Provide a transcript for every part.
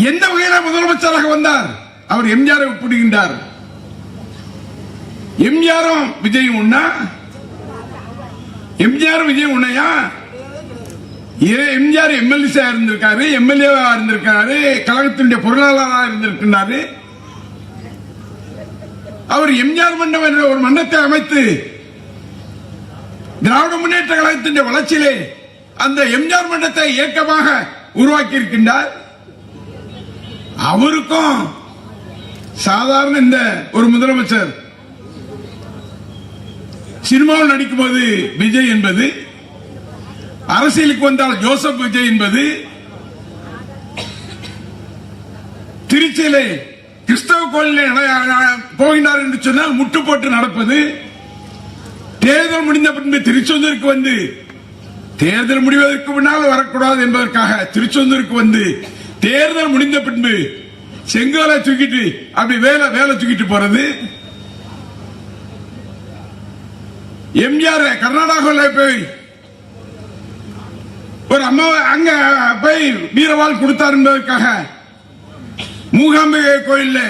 எந்த வகையில முதலமைச்சராக வந்தார்? அவர் எம்ஜிஆரை ஒப்பிடுகின்றார். எம்ஜிஆரும் விஜயும் ஒண்ணா? எம்ஜிஆரும் விஜயும் ஒண்ணையா? எம்ஜிஆர் எம்எல்ஏ இருந்திருக்காரு, எம்எல்ஏவா இருந்திருக்காரு, கழகத்தினுடைய பொருளாளராக இருந்திருக்கிறாரு. அவர் எம்ஜிஆர் மன்றம் என்ற ஒரு மன்றத்தை அமைத்து திராவிட முன்னேற்ற கழகத்தின் வளர்ச்சியிலே அந்த எம்ஜிஆர் மன்றத்தை இயக்கமாக உருவாக்கி இருக்கின்றார். அவருக்கும் சாதாரண இந்த ஒரு முதலமைச்சர் சினிமாவில் நடிக்கும் போது விஜய் என்பது, அரசியலுக்கு வந்தால் ஜோசப் விஜய் என்பது, திருச்சியிலே கிறிஸ்தவ கோயிலில் போகின்றார் என்று சொன்னால் முட்டு போட்டு நடப்பது, தேர்தல் முடிந்த பின்பு திருச்செந்தூருக்கு வந்து தேர்தல் முடிவதற்கு முன்னால் வரக்கூடாது என்பதற்காக திருச்செந்தூருக்கு வந்து தேர்தல் முடிந்த பின்பு செங்கோலை தூக்கிட்டு அப்படி வேலை தூக்கிட்டு போறது. எம்ஜிஆர் கர்நாடகாவில் போய் ஒரு அம்மா அங்க போய் வீரவாள் கொடுத்தார் என்பதற்காக மூகாம்பிகை கோயில்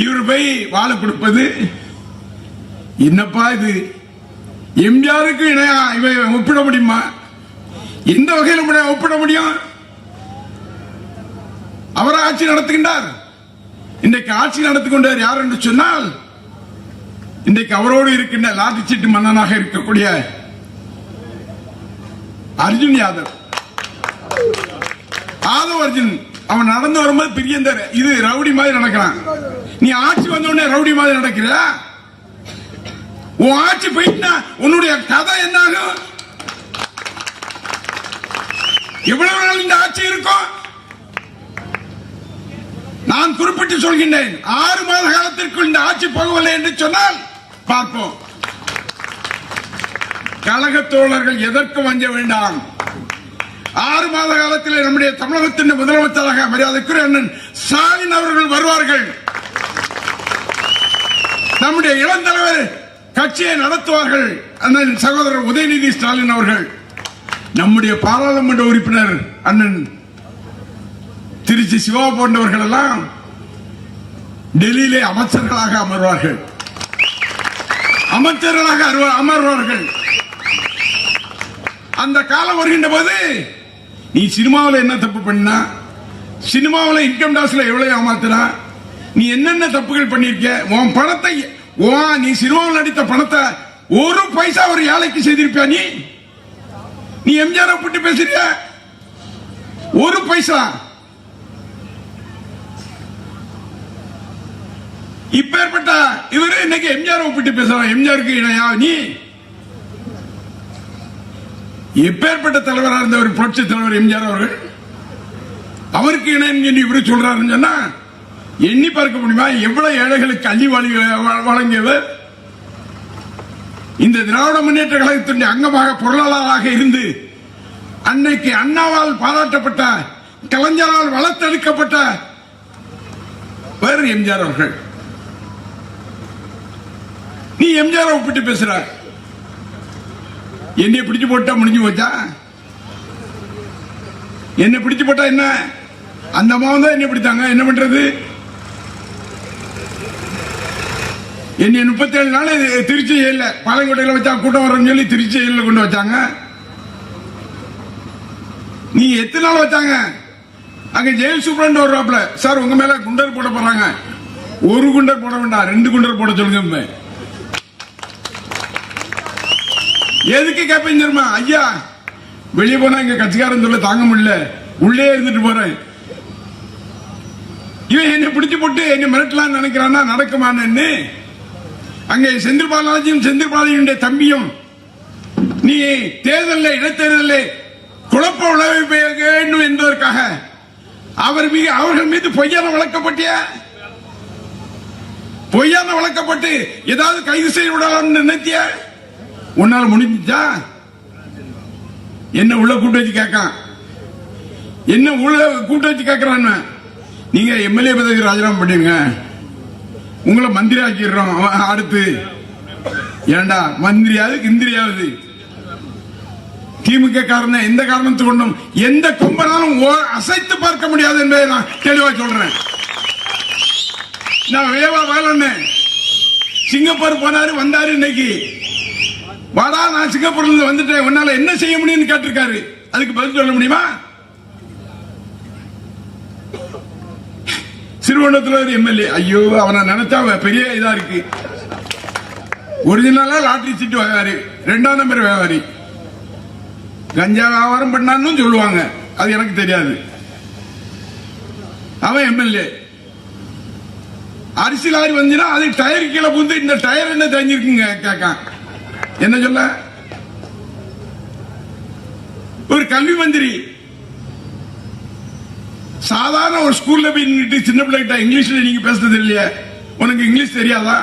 இவர் போய் வாழை கொடுப்பது. என்னப்பா இது? எம்ஜிஆருக்கு இணையா இவை ஒப்பிட முடியுமா? எந்த வகையில் ஒப்பிட முடியும்? அவர் ஆட்சி நடத்துகின்றார். இன்றைக்கு ஆட்சி நடத்திக் கொண்டார் யார் என்று சொன்னால், இன்றைக்கு அவரோடு இருக்கின்ற லாட்டி சீட்டு மன்னனாக இருக்கக்கூடிய அர்ஜுன் யாதவ். அர்ஜுன் அவன் நடந்து வரும்போது பெரிய இது ரவுடி மாதிரி நடக்கிறான். நீ ஆட்சி வந்த உடனே ரவுடி மாதிரி நடக்கிற? உன் ஆட்சி போயிட்டா உன்னுடைய கதை என்னாகும்? எவ்வளவு நாள் இந்த ஆட்சி இருக்கும்? நான் குறிப்பிட்டு சொல்கின்றேன், 6 மாத காலத்திற்குள் இந்த ஆட்சி போகவில்லை என்று சொன்னால் பார்ப்போம். கழக தோழர்கள் எதற்கு வஞ்ச வேண்டாம். 6 மாத காலத்தில் நம்முடைய தமிழகத்தின் முதலமைச்சராக மரியாதைக்குரிய அண்ணன் ஸ்டாலின் அவர்கள் வருவார்கள். நம்முடைய இளம் தலைவர் கட்சியை நடத்துவார்கள். அண்ணன் சகோதரர் உதயநிதி ஸ்டாலின் அவர்கள், நம்முடைய பாராளுமன்ற உறுப்பினர் அண்ணன் திருச்சி சிவா போன்றவர்கள் எல்லாம் டெல்லியிலே அமைச்சர்களாக அமர்வார்கள். அந்த காலம் வருகின்ற போது நீ சினிமாவில் என்ன தப்பு பண்ணா, சினிமாவில் இன்கம் டாக்ஸ்ல எவ்வளவு ஏமாத்தினா, நீ என்னென்ன தப்புகள் பண்ணிருக்க, உன் பணத்தை நீ சினிமாவில் நடித்த பணத்தை ஒரு பைசா ஒரு ஏழைக்கு செய்திருப்பியா? நீ எம்ஜிஆர் ஒப்பிட்டு பேசுறிய? ஒரு பைசா. இப்பேற்பட்ட இவரு இன்னைக்கு எம்ஜிஆர் ஒப்பிட்டு பேசுறான். எம்ஜிஆருக்கு இணையா நீ? எப்பேற்பட்ட தலைவராக இருந்த ஒரு புரட்சி தலைவர் எம்ஜிஆர் அவர்கள், அவருக்கு இணைன்னு இவரு சொல்றாருன்னு சொன்னா எண்ணி பார்க்க முடியுமா? எவ்வளவு ஏழைகளுக்கு அள்ளி வழங்கியவர். இந்த திராவிட முன்னேற்ற கழகத்தின் அங்கமாக பொருளாளராக இருந்து அன்னைக்கு அண்ணாவால் பாராட்டப்பட்ட, கலைஞரால் வளர்த்தெடுக்கப்பட்ட வேறு எம்ஜிஆர் அவர்கள். நீ எம்ஜிஆர் ஒப்பிட்டு பேசுற? என்னை பிடிச்சு போட்டா முடிஞ்சு போச்சா? என்ன பிடிச்சு போட்டா என்ன? அந்த அம்மா தான் என்ன பிடித்தாங்க. என்ன பண்றது? என்ன 37 நாள் திருச்சி ஜெயில பாலங்கோட்டையில் வச்சா கூட்டம் வரன்னு சொல்லி திருச்சி ஜெயில கொண்டு வச்சாங்க. நீ எத்தனை நாள் வச்சாங்க? அங்க ஜெயில் சூப்பரண்ட் வர்றாப்ல, சார் உங்க மேல குண்டர் போட போறாங்க. ஒரு குண்டர் போட வேண்டாம், 2 குண்டர் போட சொல்லுங்க. எதுக்கு கேட்பேன் தெரியுமா? ஐயா வெளியே போனா எங்க கட்சிக்காரன் சொல்ல தாங்க முடியல, உள்ளே இருந்துட்டு போறேன். இவன் என்னை பிடிச்சு போட்டு என்னை மிரட்டலாம் நினைக்கிறான்னா நடக்குமான்னு. அங்கே செந்தில் பாலாஜியும் செந்தில் பாலாஜியுடைய தம்பியும் நீ தேர்தலில் இடைத்தேர்தலில் குழப்ப விளைவிக்க வேண்டும் என்பதற்காக அவர்கள் மீது பொய்யான வழக்கப்பட்டு ஏதாவது கைது செய்ய விடலாம் நினைத்திய? உன்னால முடிஞ்சா? என்ன உள்ள கூட்டு வச்சு கேட்கான், என்ன உள்ள கூட்டு வச்சு கேட்கிறான். நீங்க எம்எல்ஏ பதவிக்கு ராஜினாமா பண்ணிருங்க, உங்களை மந்திரி ஆக்கிடுறோம். அடுத்து ஏண்டா மந்திரியாவது இந்திரியாவது திமுக காரனை எந்த காரணத்தை கொண்டும் எந்த கொம்பனாலும் அசைத்து பார்க்க முடியாது என்பதை நான் தெளிவா சொல்றேன். நான் வேவா வேலன்னு சிங்கப்பூர் போனாரு, வந்தாரு. இன்னைக்கு வாடா நான் சிங்கப்பூர்ல இருந்து வந்துட்டேன், உன்னால என்ன செய்ய முடியும்னு கேட்டிருக்காரு. அதுக்கு பதில் சொல்ல முடியுமா? திருவண்ணாமலை ஒரு எம்எல்ஏ, ஐயோ அவனை நினைச்சா பெரிய இதா இருக்கு. ஒரிஜினலா லாட்டரி சீட்டு வியாபாரி, 2ஆம் நம்பர் வியாபாரி, கஞ்சா வியாபாரம் பண்ணான்னு சொல்லுவாங்க, அது எனக்கு தெரியாது. அவன் எம்எல்ஏ. அரிசி லாரி வந்துன்னா அது டயர் கீழே புந்து இந்த டயர் என்ன தெரிஞ்சிருக்குங்க கேட்கான். என்ன சொல்ல? ஒரு கல்வி மந்திரி சாதாரண ஒரு ஸ்கூல்ல போய் நின்னுட்டு சின்ன பிள்ளைகிட்ட இங்கிலீஷ்ல நீங்க பேசுறது இல்லையா, உனக்கு இங்கிலீஷ் தெரியாதா?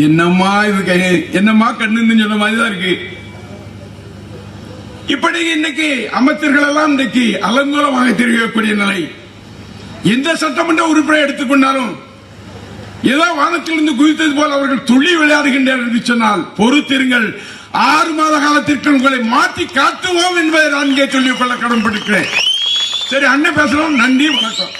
என்னம்மா இது, என்னம்மா கண்ணுன்னு சொன்ன மாதிரி தான் இருக்கு. இப்படி இன்னைக்கு அமைச்சர்கள் எல்லாம் இன்னைக்கு அலங்கோலமாக தெரியக்கூடிய நிலை. எந்த சட்டமன்ற உறுப்பினர் எடுத்துக்கொண்டாலும் ஏதோ வானத்திலிருந்து குதித்தது போல அவர்கள் துள்ளி விளையாடுகின்றனர் என்று சொன்னால் பொறுத்திருங்கள், 6 மாத காலத்திற்கு உங்களை மாற்றி காட்டுவோம் என்பதை நான் இங்கே சொல்லிக் கொள்ள கடமைப்பட்டிருக்கிறேன். சரி, அண்ணன் பேசலாம். நன்றி, வணக்கம்.